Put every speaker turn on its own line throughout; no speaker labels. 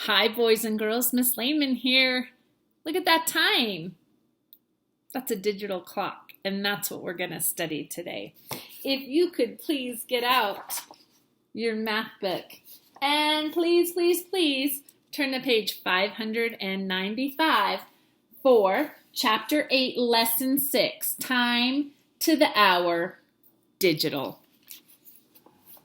Hi, boys and girls. Miss Lehmann here. Look at that time. That's a digital clock, and that's what we're going to study today. If you could please get out your math book and please turn to page 595 for Chapter 8, Lesson 6, Time to the Hour, Digital.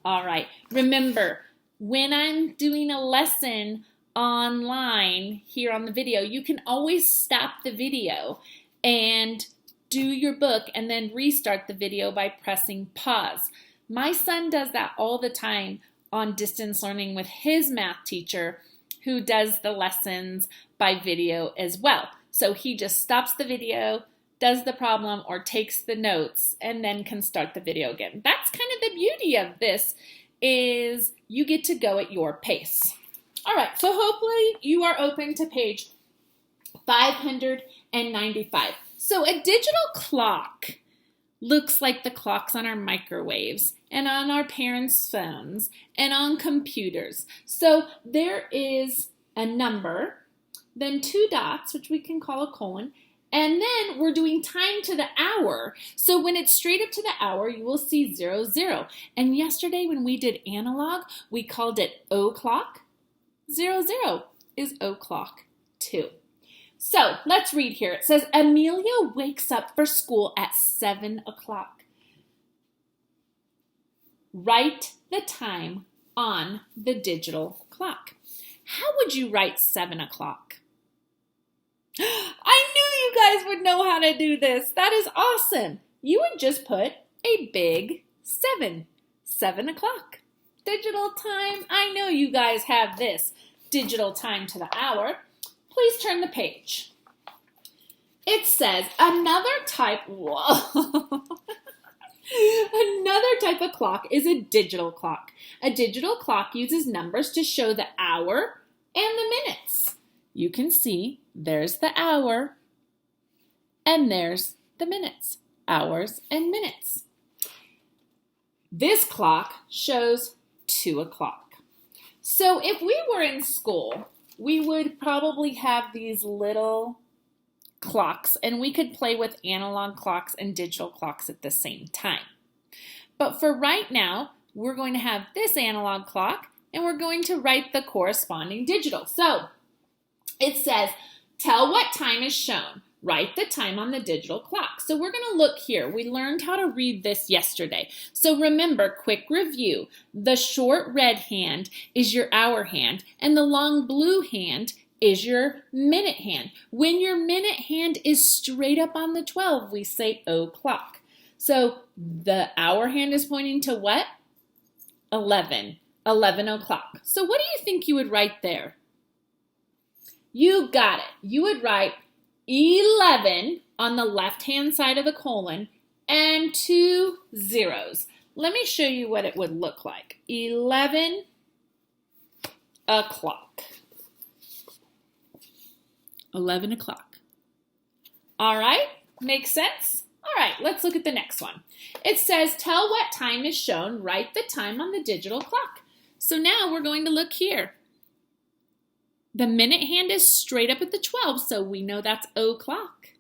All right, remember, when I'm doing a lesson online here on the video, you can always stop the video and do your book and then restart the video by pressing pause. My son does that all the time on distance learning with his math teacher who does the lessons by video as well. So he just stops the video, does the problem, or takes the notes and then can start the video again. That's kind of the beauty of this, is you get to go at your pace. All right, so hopefully you are open to page 595. So a digital clock looks like the clocks on our microwaves and on our parents' phones and on computers. So there is a number, then two dots, which we can call a colon, and then we're doing time to the hour. So when it's straight up to the hour, you will see 00. And yesterday when we did analog, we called it o'clock. 00 is o'clock too. So let's read here. It says, Amelia wakes up for school at 7 o'clock. Write the time on the digital clock. How would you write 7 o'clock? I knew you guys would know how to do this. That is awesome. You would just put a big 7. 7 o'clock. Digital time. I know you guys have this. Digital time to the hour. Please turn the page. It says another type of clock is a digital clock. A digital clock uses numbers to show the hour and the minutes. You can see there's the hour and there's the minutes. Hours and minutes. This clock shows 2 o'clock. So if we were in school, we would probably have these little clocks and we could play with analog clocks and digital clocks at the same time. But for right now, we're going to have this analog clock and we're going to write the corresponding digital. So it says, tell what time is shown. Write the time on the digital clock. So we're going to look here. We learned how to read this yesterday. So remember, quick review. The short red hand is your hour hand, and the long blue hand is your minute hand. When your minute hand is straight up on the 12, we say o'clock. So the hour hand is pointing to what? 11. 11 o'clock. So what do you think you would write there? You got it. You would write 11 on the left-hand side of the colon and 2 zeros. Let me show you what it would look like. 11 o'clock. 11 o'clock. All right, makes sense? All right, let's look at the next one. It says, tell what time is shown. Write the time on the digital clock. So now we're going to look here. The minute hand is straight up at the 12, so we know that's o'clock.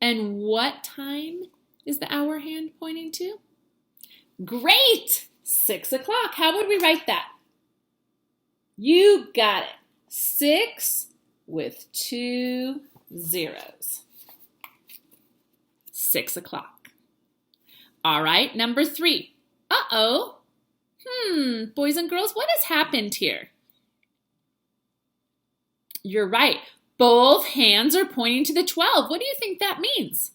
And what time is the hour hand pointing to? Great! 6 o'clock. How would we write that? You got it. 6 with 2 zeros. 6 o'clock. All right, number 3. Uh-oh. Boys and girls, what has happened here? You're right. Both hands are pointing to the 12. What do you think that means?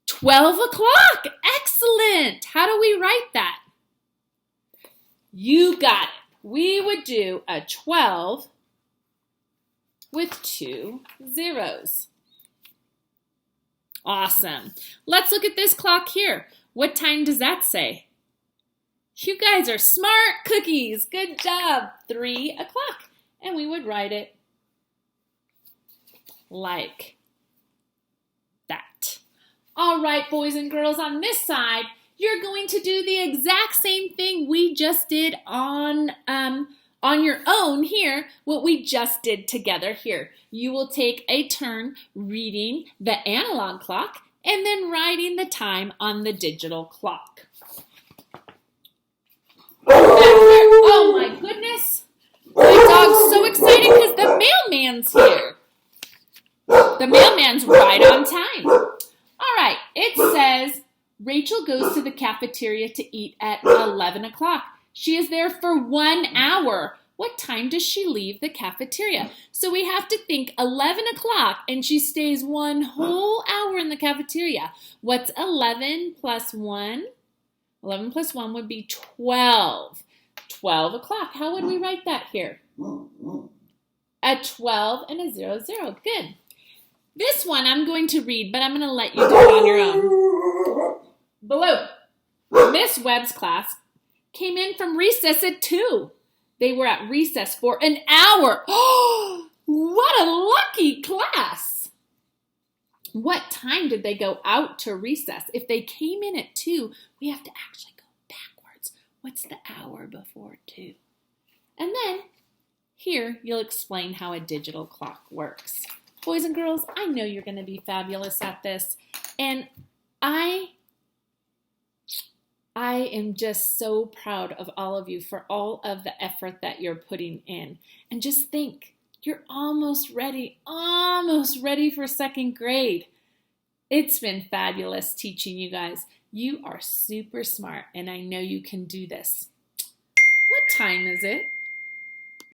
12 o'clock. Excellent. How do we write that? You got it. We would do a 12 with 2 zeros. Awesome. Let's look at this clock here. What time does that say? You guys are smart cookies. Good job. 3 o'clock. And we would write it like that. All right, boys and girls, on this side, you're going to do the exact same thing we just did on On your own here, what we just did together here, you will take a turn reading the analog clock and then writing the time on the digital clock. Oh my goodness! My dog's so excited because the mailman's here. The mailman's right on time. All right, it says Rachel goes to the cafeteria to eat at 11 o'clock. She is there for 1 hour. What time does she leave the cafeteria? So we have to think 11 o'clock and she stays 1 whole hour in the cafeteria. What's 11 plus 1? 11 plus 1 would be 12. 12 o'clock. How would we write that here? A 12 and a 0, 0. Good. This one I'm going to read, but I'm going to let you do it on your own. Blue. Miss Webb's class came in from recess at 2. They were at recess for an hour. Oh, what a lucky class. What time did they go out to recess? If they came in at 2, we have to actually go backwards. What's the hour before 2? And then here you'll explain how a digital clock works. Boys and girls, I know you're going to be fabulous at this. And I am just so proud of all of you for all of the effort that you're putting in. And just think, you're almost ready for 2nd grade. It's been fabulous teaching you guys. You are super smart, and I know you can do this. What time is it?